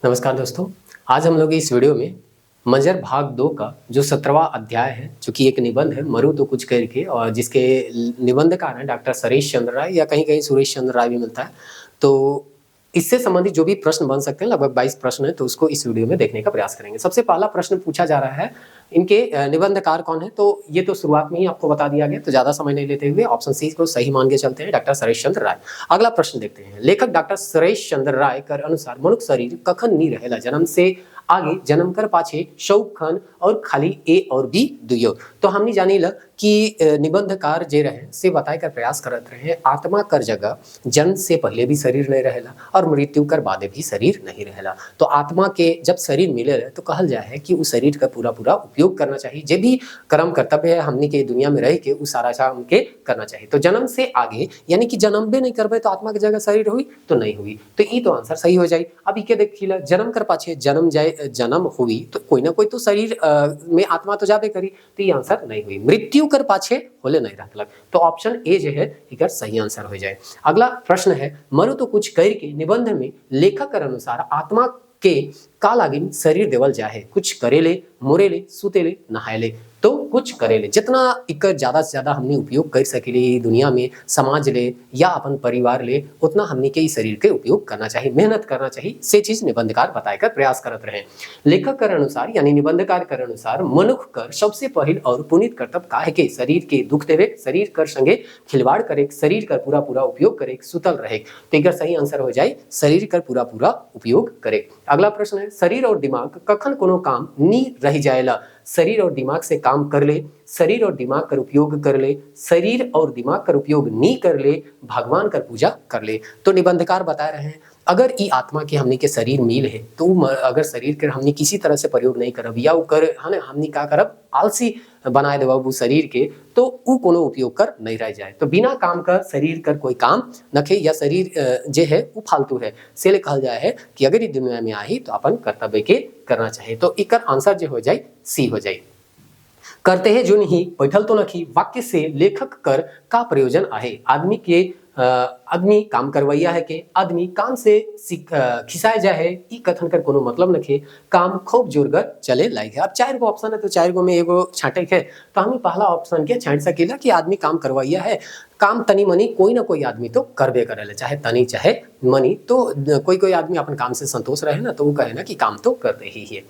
नमस्कार दोस्तों। आज हम लोग इस वीडियो में मंजर भाग 2 का जो 17वां अध्याय है, जो कि एक निबंध है मरु तो कुछ करके, और जिसके निबंधकार हैं डॉक्टर सरेश चंद्र राय, या कहीं कहीं सुरेश चंद्र राय भी मिलता है। तो इससे संबंधित जो भी प्रश्न बन सकते हैं, लगभग 22 प्रश्न है, तो उसको इस वीडियो में देखने का प्रयास करेंगे। सबसे पहला प्रश्न पूछा जा रहा है, इनके निबंधकार कौन है? तो ये तो शुरुआत में ही आपको बता दिया गया, तो ज्यादा समय नहीं लेते हुए ऑप्शन सी को सही मान के चलते हैं, डॉक्टर सरेश चंद्र राय। अगला प्रश्न देखते हैं। लेखक डॉक्टर सरेश चंद्र राय कर अनुसार मनुष्य शरीर कखन नहीं रहेला, जन्म से आगे जन्म कर पाछे शौक खन और खाली ए और बी दुयो। तो हमने जानी ल कि निबंधकार जे रहे से बताए कर प्रयास करत रहे, आत्मा कर जगह जन्म से पहले भी शरीर नहीं रहेला और मृत्यु कर बाद भी शरीर नहीं रहेला। तो आत्मा के जब शरीर मिले रहे तो कहल जाए है कि उस शरीर का पूरा पूरा उपयोग करना चाहिए। जे भी कर्म कर्तव्य है हमने के दुनिया में रह के उस सारा हमके करना चाहिए। तो जन्म से आगे यानी कि जन्म भी नहीं करबे तो आत्मा की जगह शरीर हुई तो नहीं हुई, तो ये तो आंसर सही हो जाए। अब इके देखिए, जन्म कर पाछे जन्म जाए जन्म हुई तो कोई ना कोई तो शरीर में आत्मा तो जाबे करी, तो ये आंसर नहीं हुई। मृत्यु कर पाछे होले नहीं रहलक, तो ऑप्शन ए जो है इकर सही आंसर हो जाए। अगला प्रश्न है, मरु तो कुछ कर के निबंध में लेखक कर अनुसार आत्मा के का लागिन शरीर देवल जाए, कुछ करेले, मुरेले, सुतेले, नहायले। तो कुछ करेले जितना एक ज्यादा से ज्यादा हमने उपयोग कर सकेले दुनिया में, समाज ले या अपन परिवार ले, उतना हमने के इस शरीर के उपयोग करना चाहिए, मेहनत करना चाहिए। से चीज निबंधकार बताकर प्रयास करते रहे। लेखक कर अनुसार यानी निबंधकार कर अनुसार मनुख कर सबसे पहल और पुनीत कर्तव्य का है कि शरीर के दुख देवे, शरीर कर संगे खिलवाड़ करे, शरीर कर पूरा पूरा उपयोग करे, सुतल रहे। तो एक सही आंसर हो जाए शरीर कर पूरा पूरा उपयोग करे। अगला प्रश्न है, शरीर और दिमाग कखन कोनो काम नी रह जाएला, शरीर और दिमाग से काम कर ले, शरीर और दिमाग कर उपयोग कर ले, शरीर और दिमाग कर उपयोग नहीं कर ले, भगवान कर पूजा कर ले। तो निबंधकार बता रहे हैं, अगर ई आत्मा के हमने के शरीर मिल है तो अगर शरीर के हमने किसी तरह से प्रयोग नहीं करब या कर हमने का करब आलसी बनाए देव वो शरीर के, तो उ कोनो उपयोग कर नहीं रह जाए। तो बिना काम कर शरीर कर कोई काम नखे, या शरीर जे है वो फालतू है, से कहल जाए है कि अगर ये दुनिया में आई तो अपन कर्तव्य के करना चाहिए। तो इकर आंसर जो हो जाए सी हो जाए। करते हैं जो नहीं बैठल तो नखी वाक्य से लेखक कर का प्रयोजन आहे। आदमी काम करवैया है के आदमी काम से खिसाए जाए है, ई कथन कर कोनो मतलब नखे, काम खूब जोरगर चले लायक है। अब 4 गो ऑप्शन है तो 4 गो में एगो छाटे है, तो हम पहला ऑप्शन के छाट सकेला कि आदमी काम करवैया है, काम तनी मनी कोई ना कोई आदमी तो करबे करेला, चाहे तनी चाहे मनी। तो कोई कोई आदमी अपन काम से संतोष रहे ना, तो वो कहे ना कि काम तो करते ही है।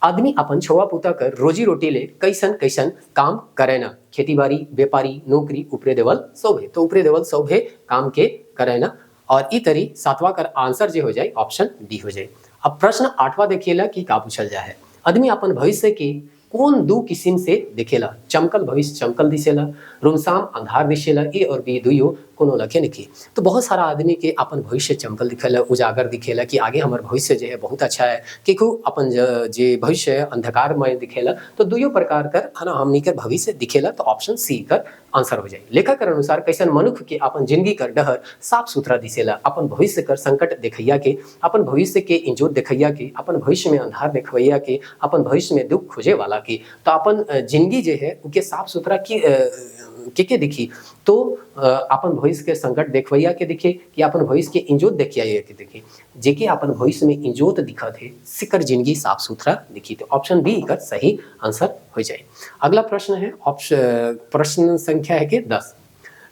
आदमी अपन छोआ पुता कर रोजी रोटी ले कैसन कैसन काम करे ना, खेती बाड़ी, व्यापारी, नौकरी, उपरे देवल सौभे। तो उपरे देवल सौभे काम के करे ना, और ई तरी 7वां कर आंसर जो हो जाए ऑप्शन डी हो जाए। अब प्रश्न 8वां देखिएला कि का पूछल जाए है, आदमी अपन भविष्य के कौन दो किस्म से दिखेला, चमकल भविष्य चमकल दिसेला, रुमसाम अंधार दिसेला, ए और बी दुयो कोनो लखे निकी। तो बहुत सारा आदमी के अपन भविष्य चमकल दिखेला, उजागर दिखेला कि आगे हमार भविष्य जो है बहुत अच्छा है, केकू अपन जे भविष्य है अंधकारमय दिखेला। तो दुयो प्रकार कर है ना हमनी कर भविष्य दिखेला, तो ऑप्शन सी कर आंसर हो जाए। लेखक कर अनुसार कैसन मनुष्य के अपन जिंदगी कर डहर साफ सुथरा दिसेला, अपन भविष्य कर संकट देखैया के, अपन भविष्य के इंजोत देखैया के, अपन भविष्य में अंधार देखैया के, अपन भविष्य में दुख खोजे वाला की। तो अपन जिंदगी जो है उनके साफ सुथरा की के दिखी, तो अपन भविष्य के संकट देखवैया के दिखे कि अपन भविष्य के इंजोत देखिया के दिखे, जेके अपन भविष्य में इंजोत दिखा थे सिकर जिंदगी साफ सुथरा दिखी। तो ऑप्शन बी कर सही आंसर हो जाए। अगला प्रश्न है प्रश्न संख्या है कि 10।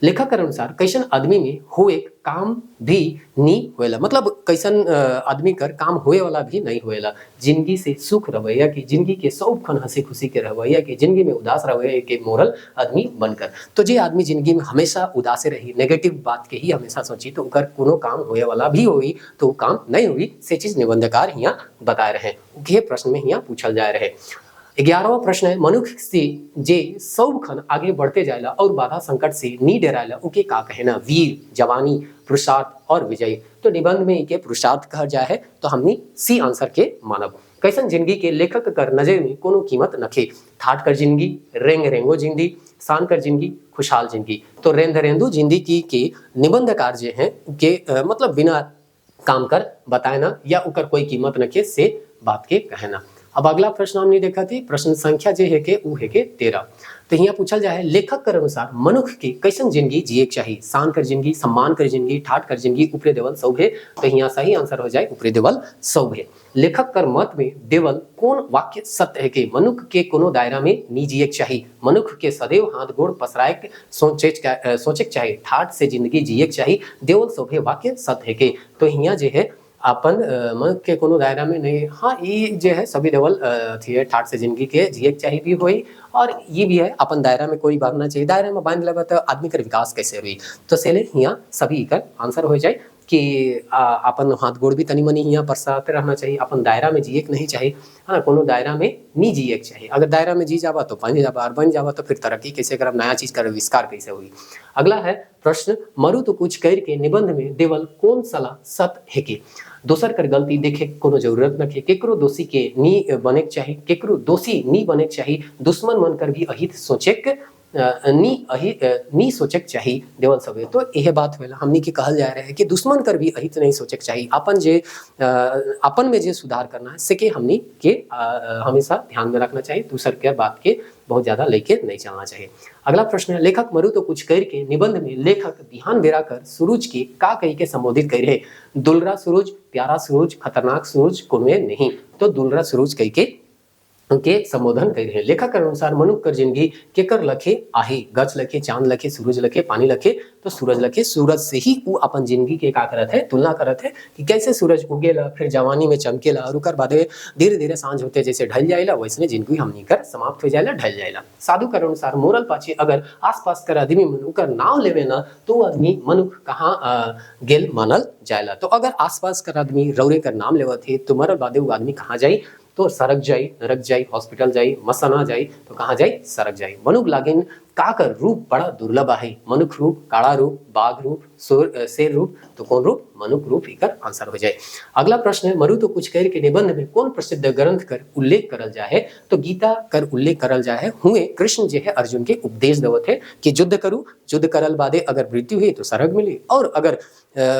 लेखक के अनुसार कैसन आदमी में हुए काम भी नहीं होएला, मतलब कैसन आदमी कर काम होए वाला भी नहीं होएला, जिंदगी से सुख रवैया की, जिंदगी के सब खन हंसी खुशी के रवैया की, जिंदगी में उदास रवैया के मोरल आदमी बनकर। तो जे आदमी जिंदगी में हमेशा उदास रही, नेगेटिव बात के ही हमेशा सोची, तो उनकर कोनो काम होए वाला भी होई तो काम नहीं हुई। से चीज निबंधकार यहाँ बताए रहे, ये प्रश्न में यहाँ पूछल जाए रहे। 11वां प्रश्न है, मनुष्य से जे सब खन आगे बढ़ते जाएला और बाधा संकट से नी डराएला उके का कहना, वीर, जवानी, पुरुषार्थ और विजय। तो निबंध में इके पुरुषार्थ कहा जाए है, तो हमने सी आंसर के मानब। कैसन जिंदगी के लेखक कर नजर में कोनो कीमत नखे, ठाट कर जिंदगी, रेंग रेंगो जिंदगी, शान कर जिंदगी, खुशहाल जिंदगी। तो रेंद रेंदु जिंदगी के निबंधकार जे हैं के मतलब बिना काम कर बताए ना या उकर कोई कीमत नखे से बात के कहना। अब अगला प्रश्न हमने देखा थी, प्रश्न संख्या जे है के उ है के 13। तो यहाँ पूछल जाए लेखक कर अनुसार मनुष्य के कैसन जिंदगी जिए चाहिए, शान कर जिंदगी, सम्मान कर जिंदगी, ठाट कर जिंदगी, उपरे देवल सौभे। तो यहाँ सही आंसर हो जाए उपरे देवल सौभे। लेखक कर मत में देवल कौन वाक्य सत्य है कि मनुष्य के कोनो दायरा में नी जिए चाहिए, मनुष्य के सदैव हाथ गोड़ पसराए सोचे चाहिए, ठाट से जिंदगी जिए चाहिए, देवल सौभे वाक्य सत्य है के। तो यहाँ जो है अपन मन के कोनो दायरा में नहीं, हाँ ये जो है सभी देवल थी ठाट से जिंदगी के जिए चाहिए भी हुई, और ये भी है अपन दायरा में कोई बांधना चाहिए, दायरा में बांध लगा तो आदमी का विकास कैसे हुई। तो सेले यहाँ सभी का आंसर हो जाए कि अपन हाथ गोड़ भी तनी मनी यहाँ परसाते रहना चाहिए, अपन दायरा में जिए नहीं चाहिए, है ना, कोनो दायरा में नहीं जिए चाहिए। अगर दायरा में जी जावा तो बन जावा, और बन जावा तो फिर तरक्की कैसे करब, नया चीज का आविष्कार कैसे हुई। अगला है प्रश्न, मरु तो कुछ कर के निबंध में देवल कौन सला सत है के। दोसर कर गलती देखे कोनो जरूरत न के, केकरो दोषी के नी बने चाहिए, केकरो दोषी नी बने चाहिए, दुश्मन मन कर भी अहित सोचेक नी सोचक चाहिए देवल सवे। तो यह बात होला हमनी के कहल जा रहा है कि दुश्मन कर भी अहित नहीं सोचक चाहिए, अपन में जे सुधार करना है से के हमनी के हमेशा ध्यान में रखना चाहिए, दूसर के बात के बहुत ज्यादा लेके नहीं चलना चाहिए। अगला प्रश्न है, लेखक मरु तो कुछ कर के निबंध में लेखक ध्यान बेरा कर सूरज के का कही के संबोधित कर रहे, दुलरा सूरज, प्यारा सूरज, खतरनाक सूरज, कोनवे नहीं। तो दुलरा सूरज कही के संबोधन कर रहे हैं। लेखक के अनुसार मनुष्य कर जिंदगी केकर लखे आहे, गच लखे, चांद लखे, सूरज लखे, पानी लखे। तो सूरज लखे, सूरज से ही वो अपन जिंदगी के का करत है, तुलना करत है कि कैसे सूरज उगेला, फिर जवानी में चमकेला, और उकर बाद धीरे धीरे सांझ होते जैसे ढल जाएला, वैसने जिंदगी हमनी कर समाप्त हो जाएला, ढल जाएला। साधु के अनुसार मोरल पाछे अगर आसपास कर आदमी मनु कर नाम लेवे ना तो आदमी मनुष्य कहाँ गेल मानल जाएला। तो अगर आसपास कर आदमी रौरे कर नाम लेवत है तो मरल बादे वो आदमी कहाँ जाई, तो सड़क जाई, नरक जाई, हॉस्पिटल जाई, मसना जाई, तो कहाँ जाई, सड़क जाई। मनुष्य लागिन काकर रूप बड़ा दुर्लभ है, मनुष्य रूप, काड़ा रूप, बाघ रूप, शेर रूप, तो कौन रूप, मनुष्य रूप ही कर आंसर हो जाए। अगला प्रश्न है, मरु तो कुछ कर के निबंध में कौन प्रसिद्ध ग्रंथ कर उल्लेख करल जाए। तो गीता कर उल्लेख करल जाए हुए कृष्ण जो है अर्जुन के उपदेश देवत है कि युद्ध करू, युद्ध करल बादे अगर मृत्यु हुई तो स्वर्ग मिली, और अगर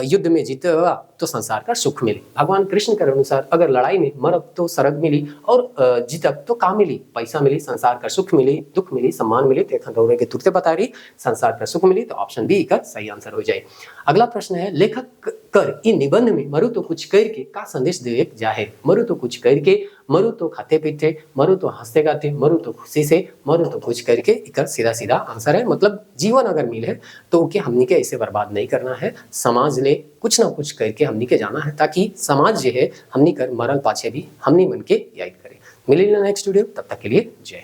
युद्ध में जीतवा तो संसार का सुख मिले। भगवान कृष्ण के अनुसार अगर लड़ाई में मरब तो स्वर्ग मिली, और जीतब तो काम मिली, पैसा मिली, संसार का सुख मिली, दुख मिली, सम्मान मिली। तो गौरव के तुरते बता रही संसार का सुख मिली, तो ऑप्शन बी का सही आंसर हो जाए। अगला प्रश्न है, लेखक कर इन निबंध में मरु तो कुछ कर के का संदेश दे जाए। मरु तो कुछ करके, मरु तो खाते पीते, मरु तो हंसते गाते, मरु तो खुशी से, मरु तो कुछ करके, एक सीधा सीधा आंसर है। मतलब जीवन अगर मिले तो ओके हमनी के ऐसे बर्बाद नहीं करना है, समाज ले कुछ ना कुछ करके हमनी के जाना है, ताकि समाज जो है हमनी कर मरल पाछे भी हमनी मन के याद करे। मिले नेक्स्ट वीडियो, तब तक के लिए जय।